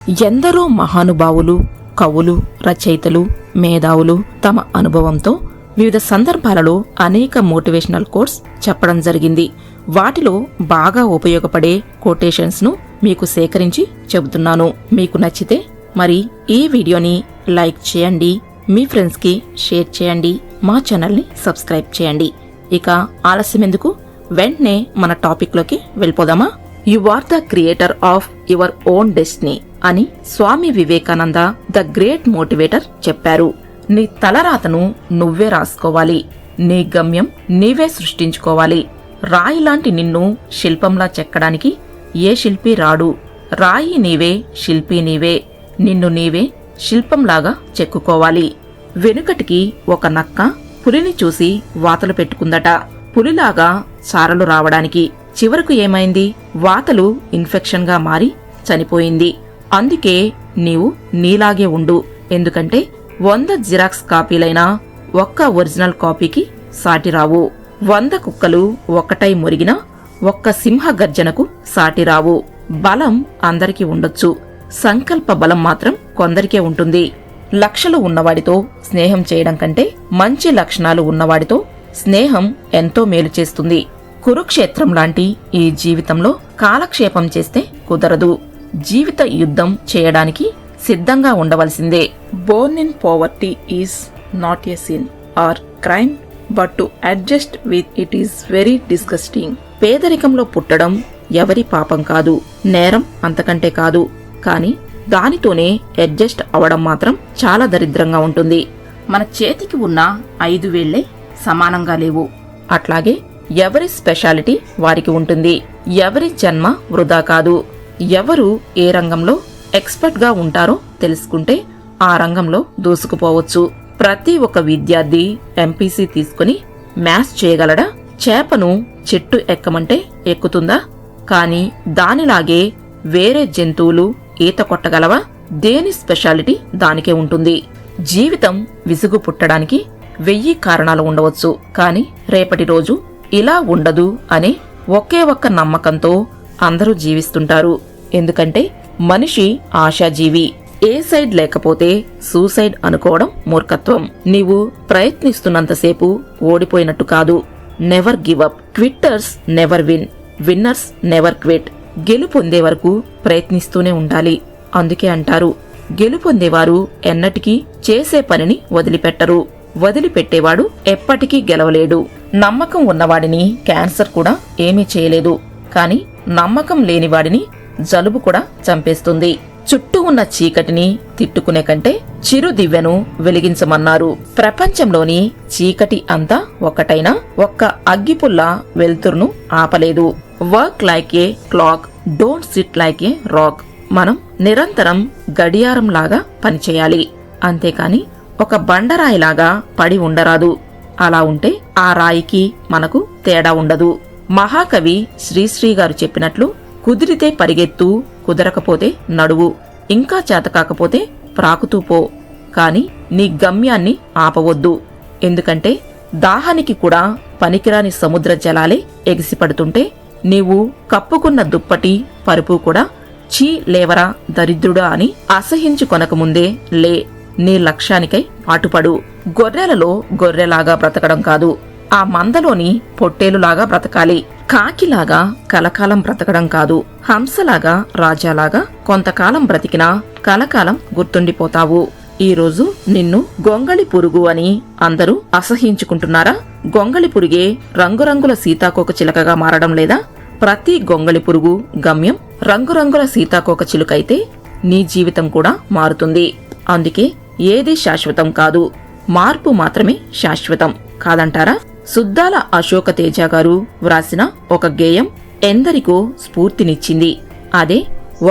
ఎందరో మహానుభావులు, కవులు, రచయితలు, మేధావులు తమ అనుభవంతో వివిధ సందర్భాలలో అనేక మోటివేషనల్ కోట్స్ చెప్పడం జరిగింది. వాటిలో బాగా ఉపయోగపడే కొటేషన్స్ ను మీకు సేకరించి చెబుతున్నాను. మీకు నచ్చితే మరి ఈ వీడియోని లైక్ చేయండి, మీ ఫ్రెండ్స్ కి షేర్ చేయండి, మా ఛానల్ ని సబ్స్క్రైబ్ చేయండి. ఇక ఆలస్యం ఎందుకు, వెంటనే మన టాపిక్ లోకి వెళ్ళిపోదామా? You are the creator of your own destiny అని Swami Vivekananda the great motivator చెప్పారు. నీ తలరాతను నువ్వే రాసుకోవాలి, నీ గమ్యం నీవే సృష్టించుకోవాలి. రాయిలాంటి నిన్ను శిల్పంలా చెక్కడానికి ఏ శిల్పి రాడు. రాయి నీవే, శిల్పి నీవే. నిన్ను నీవే శిల్పంలాగా చెక్కుకోవాలి. వెనుకటికి ఒక నక్క పులిని చూసి వాతలు పెట్టుకుందట. పులిలాగా చారలు రావడానికి. చివరకు ఏమైంది? వాతలు ఇన్ఫెక్షన్ గా మారి చనిపోయింది. అందుకే నీవు నీలాగే ఉండు. ఎందుకంటే 100 జిరాక్స్ కాపీలైనా ఒక్క ఒరిజినల్ కాపీకి సాటిరావు. 100 కుక్కలు ఒక్కటై మురిగినా ఒక్క సింహ గర్జనకు సాటిరావు. బలం అందరికీ ఉండొచ్చు, సంకల్ప బలం మాత్రం కొందరికే ఉంటుంది. లక్షలు ఉన్నవాడితో స్నేహం చేయడం కంటే మంచి లక్షణాలు ఉన్నవాడితో స్నేహం ఎంతో మేలు చేస్తుంది. కురుక్షేత్రం లాంటి ఈ జీవితంలో కాలక్షేపం చేస్తే కుదరదు. జీవిత యుద్ధం చేయడానికి సిద్ధంగా ఉండవలసిందే. Born in poverty is not a sin or crime, but to adjust with it is very disgusting. పేదరికంలో పుట్టడం ఎవరి పాపం కాదు, నేరం అంతకంటే కాదు. కానీ దానితోనే అడ్జస్ట్ అవడం మాత్రం చాలా దరిద్రంగా ఉంటుంది. మన చేతికి ఉన్న 5 వేళ్లే సమానంగా లేవు. అట్లాగే ఎవరి స్పెషాలిటీ వారికి ఉంటుంది. ఎవరి జన్మ వృధా కాదు. ఎవరు ఏ రంగంలో ఎక్స్పర్ట్ గా ఉంటారో తెలుసుకుంటే ఆ రంగంలో దూసుకుపోవచ్చు. ప్రతి ఒక్క విద్యార్థి ఎంపీసీ తీసుకుని మ్యాథ్స్ చేయగలడా? చేపను చెట్టు ఎక్కమంటే ఎక్కుతుందా? కానీ దానిలాగే వేరే జంతువులు ఈత కొట్టగలవా? దేని స్పెషాలిటీ దానికే ఉంటుంది. జీవితం విసుగు పుట్టడానికి 1000 కారణాలు ఉండవచ్చు. కానీ రేపటి రోజు ఇలా ఉండదు అనే ఒకే ఒక్క నమ్మకంతో అందరూ జీవిస్తుంటారు. ఎందుకంటే మనిషి ఆశాజీవి. ఏ సైడ్ లేకపోతే సూసైడ్ అనుకోవడం మూర్ఖత్వం. నీవు ప్రయత్నిస్తున్నంతసేపు ఓడిపోయినట్టు కాదు. Never give up. Quitters never win, winners never quit. గెలుపొందే వరకు ప్రయత్నిస్తూనే ఉండాలి. అందుకే అంటారు, గెలుపొందేవారు ఎన్నటికీ చేసే పనిని వదిలిపెట్టరు, వదిలిపెట్టేవాడు ఎప్పటికీ గెలవలేడు. నమ్మకం ఉన్నవాడిని క్యాన్సర్ కూడా ఏమీ చేయలేదు. కాని నమ్మకం లేనివాడిని జలుబు కూడా చంపేస్తుంది. చుట్టూ ఉన్న చీకటిని తిట్టుకునే కంటే చిరు దివ్యను వెలిగించమన్నారు. ప్రపంచంలోని చీకటి అంతా ఒక్కటైనా ఒక్క అగ్గిపుల్ల వెలుతురును ఆపలేదు. Work like a clock, don't SIT like a rock. మనం నిరంతరం గడియారంలాగా పనిచేయాలి. అంతేకాని ఒక బండరాయిలాగా పడి ఉండరాదు. అలా ఉంటే ఆ రాయికి మనకు తేడా ఉండదు. మహాకవి శ్రీశ్రీ గారు చెప్పినట్లు, కుదిరితే పరిగెత్తు, కుదరకపోతే నడువు, ఇంకా చేతకాకపోతే ప్రాకుతూ పో, కాని నీ గమ్యాన్ని ఆపవద్దు. ఎందుకంటే దాహానికి కూడా పనికిరాని సముద్ర జలాలే ఎగిసిపడుతుంటే నీవు కప్పుకున్న దుప్పటి పరుపు కూడా చీ లేవరా దరిద్రుడా అని అసహించుకొనకముందే లే, నీ లక్ష్యానికై పాటుపడు. గొర్రెలలో గొర్రెలాగా బ్రతకడం కాదు, ఆ మందలోని పొట్టేలులాగా బ్రతకాలి. కాకిలాగా కలకాలం బ్రతకడం కాదు, హంసలాగా రాజాలాగా కొంతకాలం బ్రతికినా కలకాలం గుర్తుండిపోతావు. ఈరోజు నిన్ను గొంగళి పురుగు అని అందరూ అసహించుకుంటున్నారా? గొంగళి పురుగే రంగురంగుల సీతాకోక చిలకగా మారడం లేదా? ప్రతి గొంగళి పురుగు గమ్యం రంగురంగుల సీతాకోక చిలుకైతే నీ జీవితం కూడా మారుతుంది. అందుకే ఏదీ శాశ్వతం కాదు, మార్పు మాత్రమే శాశ్వతం. కాదంటారా? సుద్దాల అశోక తేజ గారు వ్రాసిన ఒక గేయం ఎందరికో స్ఫూర్తినిచ్చింది. అదే,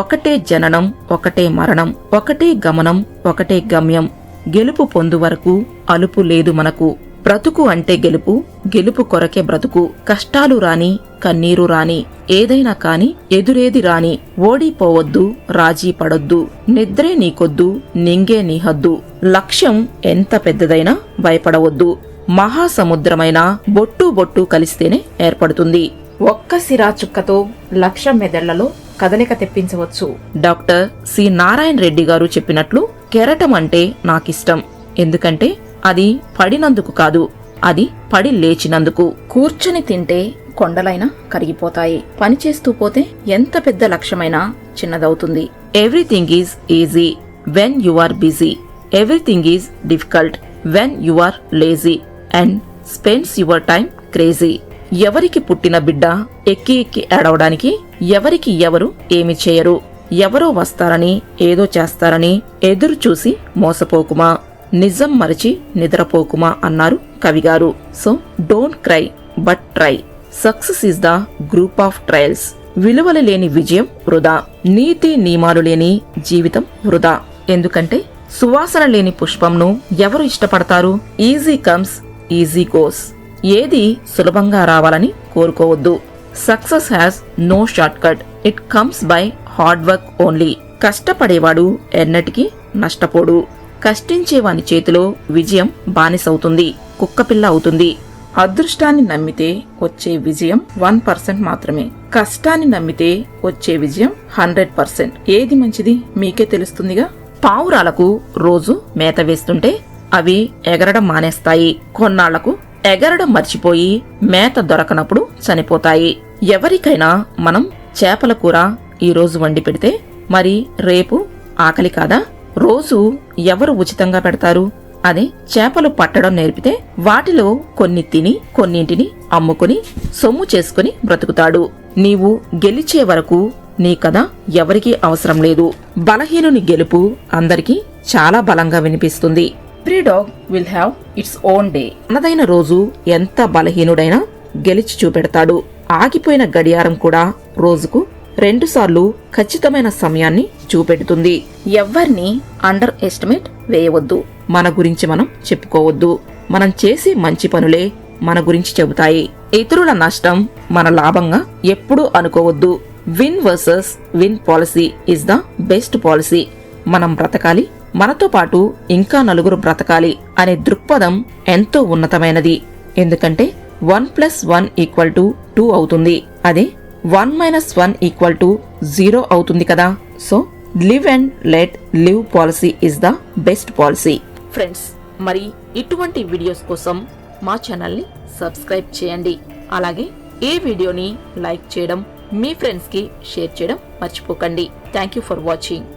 ఒకటే జననం, ఒకటే మరణం, ఒకటే గమనం, ఒకటే గమ్యం. గెలుపు పొందు వరకు అలుపు లేదు మనకు. బ్రతుకు అంటే గెలుపు, గెలుపు కొరకే బ్రతుకు. కష్టాలు రాని, కన్నీరు రాని, ఏదైనా కాని, ఎదురేది రాని, ఓడిపోవద్దు, రాజీ పడొద్దు. నిద్రే నీకొద్దు, నింగే నీ హద్దు. లక్ష్యం ఎంత పెద్దదైనా భయపడవద్దు. మహాసముద్రమైన బొట్టు బొట్టు కలిస్తేనే ఏర్పడుతుంది. ఒక్క సిరా చుక్కతో లక్ష మెదళ్లలో కదలిక తెప్పించవచ్చు. డాక్టర్ సి నారాయణ రెడ్డి గారు చెప్పినట్లు కెరటం అంటే నాకిష్టం. ఎందుకంటే అది పడినందుకు కాదు, అది పడి లేచినందుకు. కూర్చుని తింటే కొండలైనా కరిగిపోతాయి. పనిచేస్తూ పోతే ఎంత పెద్ద లక్ష్యమైనా చిన్నదవుతుంది. Everything is easy when you are busy. Everything is difficult when you are lazy and spends your time crazy. ఎవరికి పుట్టిన బిడ్డ ఎక్కి ఎక్కి ఏడవడానికి ఎవరికి ఎవరు ఏమి చేయరు. ఎవరో వస్తారని ఏదో చేస్తారని ఎదురు చూసి మోసపోకుమా, నిజం మరచి నిద్రపోకుమా అన్నారు కవిగారు. So don't cry but try. Success is the group of trials. విలువలు లేని విజయం వృధా. నీతి నియమాలు లేని జీవితం వృధా. ఎందుకంటే సువాసన లేని పుష్పంను ఎవరు ఇష్టపడతారు? Easy comes easy goes. ఏది సులభంగా రావాలని కోరుకోవద్దు. Success has no short cut. It comes by hard work only. కష్టపడేవాడు ఎన్నటికీ నష్టపోడు. కష్టించేవాని చేతిలో విజయం బానిసవుతుంది, కుక్కపిల్ల అవుతుంది. అదృష్టాన్ని నమ్మితే వచ్చే విజయం 1% మాత్రమే. కష్టాన్ని నమ్మితే వచ్చే విజయం 100%. ఏది మంచిది మీకే తెలుస్తుందిగా. పావురాలకు రోజు మేత వేస్తుంటే అవి ఎగరడం మానేస్తాయి. కొన్నాళ్లకు ఎగరడం మర్చిపోయి మేత దొరకనప్పుడు చనిపోతాయి. ఎవరికైనా మనం చేపల కూర ఈరోజు వండి పెడితే మరి రేపు ఆకలి కాదా? రోజు ఎవరు ఉచితంగా పెడతారు? అదే చేపలు పట్టడం నేర్పితే వాటిలో కొన్ని తిని కొన్నింటిని అమ్ముకుని సొమ్ము చేసుకుని బ్రతుకుతాడు. నీవు గెలిచే వరకు నీ కథ ఎవరికీ అవసరం లేదు. బలహీనుని గెలుపు అందరికీ చాలా బలంగా వినిపిస్తుంది. Every dog will have its own day. అన్నదైన రోజు ఎంత బలహీనుడైనా గెలిచి చూపెడతాడు. ఆగిపోయిన గడియారం కూడా రోజుకు 2 సార్లు ఖచ్చితమైన సమయాన్ని చూపెడుతుంది. ఎవ్వరిని అండర్ ఎస్టిమేట్ వేయవద్దు. మన గురించి మనం చెప్పుకోవద్దు. మనం చేసే మంచి పనులే మన గురించి చెబుతాయి. ఇతరుల నష్టం మన లాభంగా ఎప్పుడూ అనుకోవద్దు. Win versus win policy is the best policy. మనం బ్రతకాలి, మనతో పాటు ఇంకా నలుగురు బ్రతకాలి అనే దృక్పథం ఎంతో ఉన్నతమైనది. ఎందుకంటే 1+1 = 2 అవుతుంది. అదే 1 - 1 = 0 అవుతుంది కదా. So live and let live policy is the best policy. Friends, మరి ఇటువంటి వీడియోస్ కోసం మా ఛానల్ని సబ్స్క్రైబ్ చేయండి. అలాగే ఈ వీడియోని లైక్ చేయడం, మీ ఫ్రెండ్స్కి షేర్ చేయడం మర్చిపోకండి. Thank you for watching.